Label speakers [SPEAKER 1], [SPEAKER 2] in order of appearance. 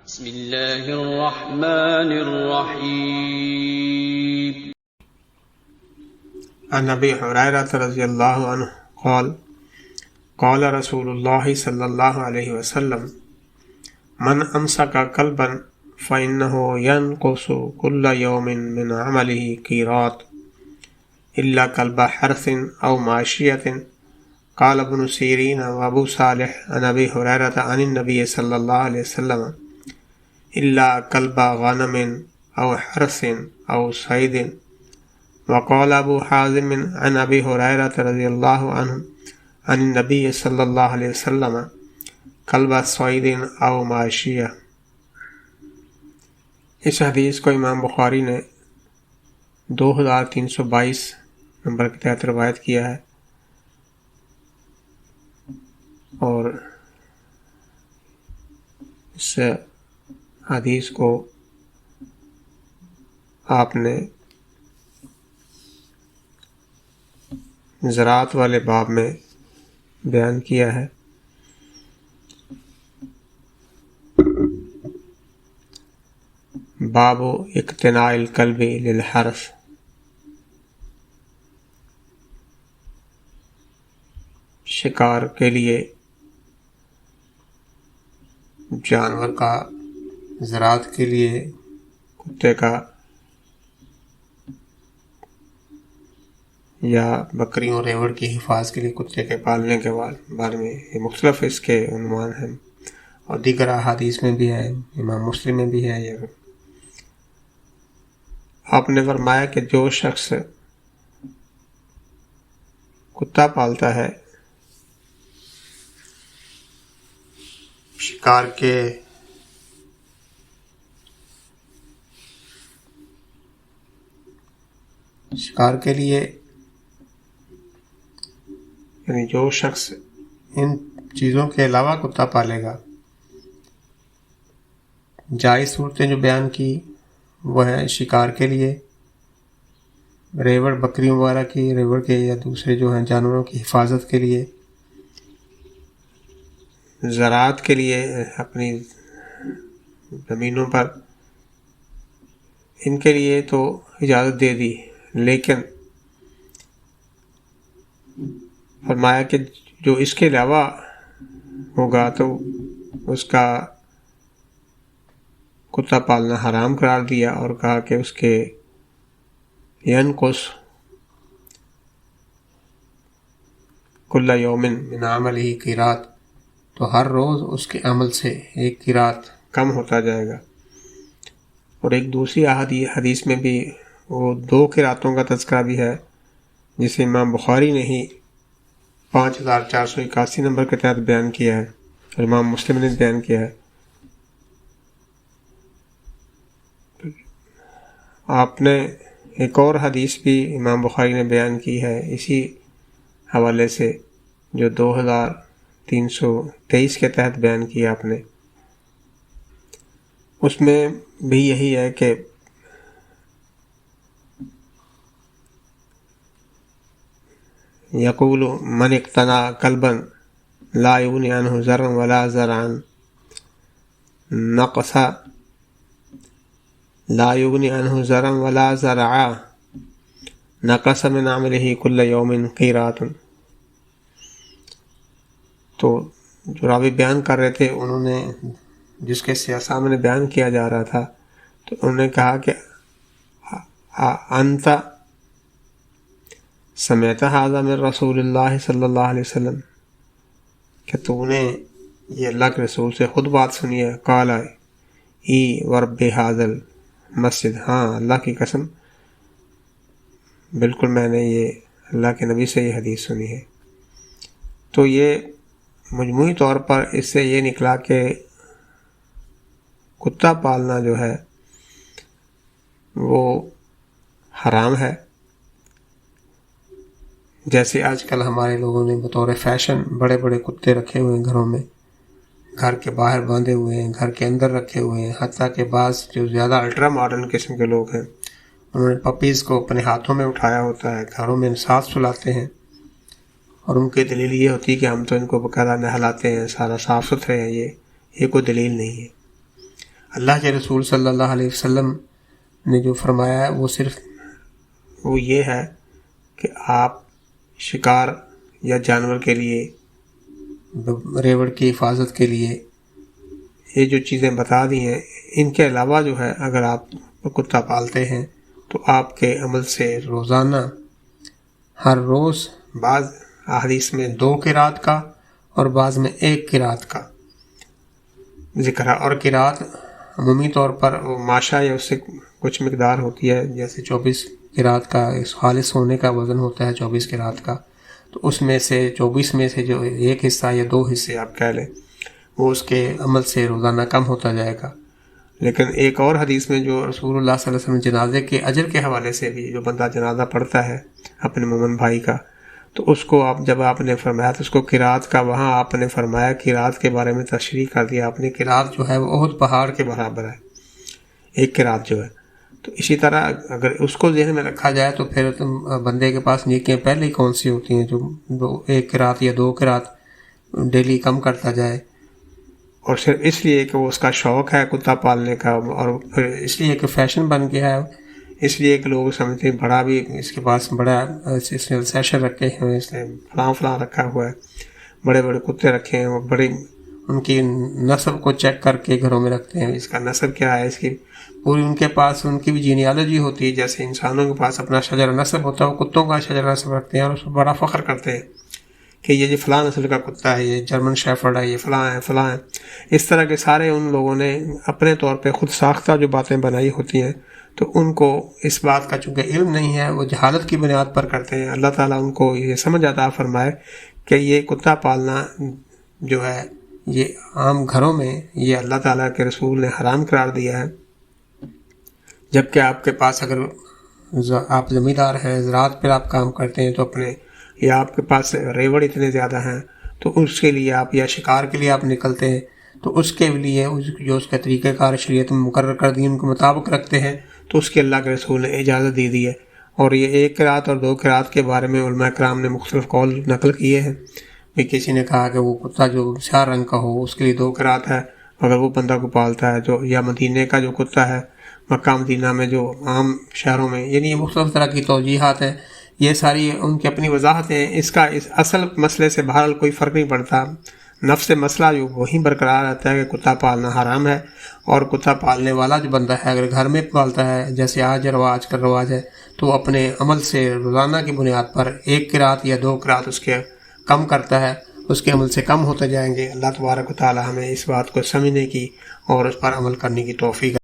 [SPEAKER 1] بسم اللہ الرحمن الرحیم.
[SPEAKER 2] عن ابی ہریرہ رضی اللہ عنہ قال قال رسول اللہ صلی اللہ علیہ وسلم من امسک کلبا فإنه ينقص كل يوم من عمله قيراط إلا كلب حرث أو ماشية. قال ابن سيرين وابو صالح عن ابي هريرة عن النبي صلى الله عليه وسلم إلا كلب غنم أو حرث أو صيد. وقال ابو حازم عن ابي هريرة رضي الله عنه عن النبي صلى الله عليه وسلم كلب صيد أو ماشية. اس حدیث کو امام بخاری نے 2322 نمبر کے تحت روایت کیا ہے، اور اس حدیث کو آپ نے زراعت والے باب میں بیان کیا ہے۔ باب اقتناء الکلب للحرث، شکار کے لیے جانور کا، زراعت کے لیے کتے کا یا بکریوں ریوڑ کی حفاظت کے لیے کتے کے پالنے کے بارے میں یہ مختلف اس کے عنوان ہیں، اور دیگر احادیث میں بھی ہے، امام مسلم میں بھی ہے۔ یہ آپ نے فرمایا کہ جو شخص کتا پالتا ہے شکار کے لیے، یعنی جو شخص ان چیزوں کے علاوہ کتا پالے گا، جائز صورتیں جو بیان کی وہ ہے شکار کے لیے، ریوڑ بکریوں وغیرہ کی، ریوڑ کے یا دوسرے جو ہیں جانوروں کی حفاظت کے لیے، زراعت کے لیے اپنی زمینوں پر، ان کے لیے تو اجازت دے دی، لیکن فرمایا کہ جو اس کے علاوہ ہوگا تو اس کا کتا پالنا حرام قرار دیا، اور کہا کہ اس کے ینقص کل یوم من عملہ قیراط، تو ہر روز اس کے عمل سے ایک قیراط کم ہوتا جائے گا۔ اور ایک دوسری حدیث میں بھی وہ 2 قیراطوں کا تذکرہ بھی ہے، جسے امام بخاری نے ہی 5481 نمبر کے تحت بیان کیا ہے، اور امام مسلم نے بیان کیا ہے۔ آپ نے ایک اور حدیث بھی امام بخاری نے بیان کی ہے اسی حوالے سے، جو 2323 کے تحت بیان کیا آپ نے۔ اس میں بھی یہی ہے کہ یقول من اقتنى کلبا لا یغنی عنہ زرعا ولا زرعا نقص لا یغنی عنہ زرعا ولا زرعا نقص من عملہ کل یوم قیراط۔ تو جو راوی بیان کر رہے تھے، انہوں نے جس کے سامنے بیان کیا جا رہا تھا، تو انہوں نے کہا کہ انت سمعت ھذا من رسول اللہ صلی اللہ علیہ وسلم، کہ تو نے یہ اللہ کے رسول سے خود بات سنی ہے؟ قال ای ورب ھذا المسجد، ہاں اللہ کی قسم بالکل میں نے یہ اللہ کے نبی سے یہ حدیث سنی ہے۔ تو یہ مجموعی طور پر اس سے یہ نکلا کہ کتا پالنا جو ہے وہ حرام ہے، جیسے آج کل ہمارے لوگوں نے بطور فیشن بڑے بڑے کتے رکھے ہوئے ہیں گھروں میں، گھر کے باہر باندھے ہوئے ہیں، گھر کے اندر رکھے ہوئے ہیں، حتیٰ کہ بعض جو زیادہ الٹرا ماڈرن قسم کے لوگ ہیں انہوں نے پپیز کو اپنے ہاتھوں میں اٹھایا ہوتا ہے، گھروں میں ساتھ سلاتے ہیں، اور ان کی دلیل یہ ہوتی ہے کہ ہم تو ان کو باقاعدہ نہلاتے ہیں، سارا صاف ستھرے ہیں، یہ کوئی دلیل نہیں ہے۔ اللہ کے رسول صلی اللہ علیہ وسلم نے جو فرمایا ہے وہ صرف وہ یہ ہے کہ آپ شکار یا جانور کے لیے، ریوڑ کی حفاظت کے لیے یہ جو چیزیں بتا دی ہیں، ان کے علاوہ جو ہے اگر آپ کتا پالتے ہیں تو آپ کے عمل سے روزانہ ہر روز بعض احادیث میں 2 قرات کا اور بعض میں 1 قرات کا ذکر ہے، اور قرات عمومی طور پر ماشا یا اس سے کچھ مقدار ہوتی ہے، جیسے 24 قرات کا خالص ہونے کا وزن ہوتا ہے 24 قرات کا، تو اس میں سے 24 میں سے جو 1 حصہ یا 2 حصے آپ کہہ لیں وہ اس کے عمل سے روزانہ کم ہوتا جائے گا۔ لیکن ایک اور حدیث میں جو رسول اللہ صلی اللہ علیہ وسلم جنازے کے اجر کے حوالے سے بھی، جو بندہ جنازہ پڑھتا ہے اپنے مومن بھائی کا، تو اس کو جب آپ نے فرمایا تو اس کو قرات کا، وہاں آپ نے فرمایا قرات کے بارے میں تشریح کر دیا آپ نے، قرات جو ہے وہ احد پہاڑ کے برابر ہے 1 قرات جو ہے۔ تو اسی طرح اگر اس کو ذہن میں رکھا جائے تو پھر بندے کے پاس نیکیاں پہلے ہی کون سی ہوتی ہیں جو 1 قرات یا 2 قرات ڈیلی کم کرتا جائے، اور صرف اس لیے کہ وہ اس کا شوق ہے کتا پالنے کا، اور پھر اس لیے کہ فیشن بن گیا ہے، اس لیے کہ لوگ سمجھتے ہیں بڑا بھی اس کے پاس بڑا، اس نے سیشن رکھے ہیں، اس نے فلاں رکھا ہوا ہے، بڑے بڑے کتے رکھے ہیں، وہ بڑی ان کی نسل کو چیک کر کے گھروں میں رکھتے ہیں، اس کا نسل کیا ہے، اس کی پوری ان کے پاس ان کی بھی جینیالوجی ہوتی ہے، جیسے انسانوں کے پاس اپنا شجر نسب ہوتا ہے، وہ کتوں کا شجر نسب رکھتے ہیں اور اس پر بڑا فخر کرتے ہیں کہ یہ فلاں نسل کا کتا ہے، یہ جرمن شیفرڈ ہے، یہ فلاں ہے۔ اس طرح کے سارے ان لوگوں نے اپنے طور پہ خود ساختہ جو باتیں بنائی ہوتی ہیں، تو ان کو اس بات کا چونکہ علم نہیں ہے، وہ جہالت کی بنیاد پر کرتے ہیں۔ اللہ تعالیٰ ان کو یہ سمجھ عطا فرمائے کہ یہ کتا پالنا جو ہے یہ عام گھروں میں یہ اللہ تعالیٰ کے رسول نے حرام قرار دیا ہے، جبکہ آپ کے پاس اگر آپ زمیندار ہیں، زراعت پر آپ کام کرتے ہیں تو اپنے، یا آپ کے پاس ریوڑ اتنے زیادہ ہیں تو اس کے لیے آپ، یا شکار کے لیے آپ نکلتے ہیں تو اس کے لیے جو اس کا طریقہ کار شریعت میں مقرر کر دی ان کے مطابق رکھتے ہیں، تو اس کے اللہ کے رسول نے اجازت دے دی ہے۔ اور یہ 1 قرات اور 2 قرات کے بارے میں علماء کرام نے مختلف قول نقل کیے ہیں۔ بھی کسی نے کہا کہ وہ کتا جو 4 رنگ کا ہو اس کے لیے 2 قرات ہے، اگر وہ بندہ کو پالتا ہے، جو یا مدینے کا جو کتا ہے مکہ مدینہ میں جو عام شہروں میں، یعنی یہ مختلف طرح کی توجیحات ہیں، یہ ساری ان کی اپنی وضاحتیں ہیں۔ اس اصل مسئلے سے بہرحال کوئی فرق نہیں پڑتا، نفس مسئلہ جو وہیں برقرار رہتا ہے کہ کتا پالنا حرام ہے، اور کتا پالنے والا جو بندہ ہے اگر گھر میں پالتا ہے، جیسے آج کا رواج ہے، تو وہ اپنے عمل سے روزانہ کی بنیاد پر 1 قرات یا 2 قرات اس کے کم کرتا ہے، اس کے عمل سے کم ہوتے جائیں گے۔ اللہ تبارک و تعالی ہمیں اس بات کو سمجھنے کی اور اس پر عمل کرنے کی توفیق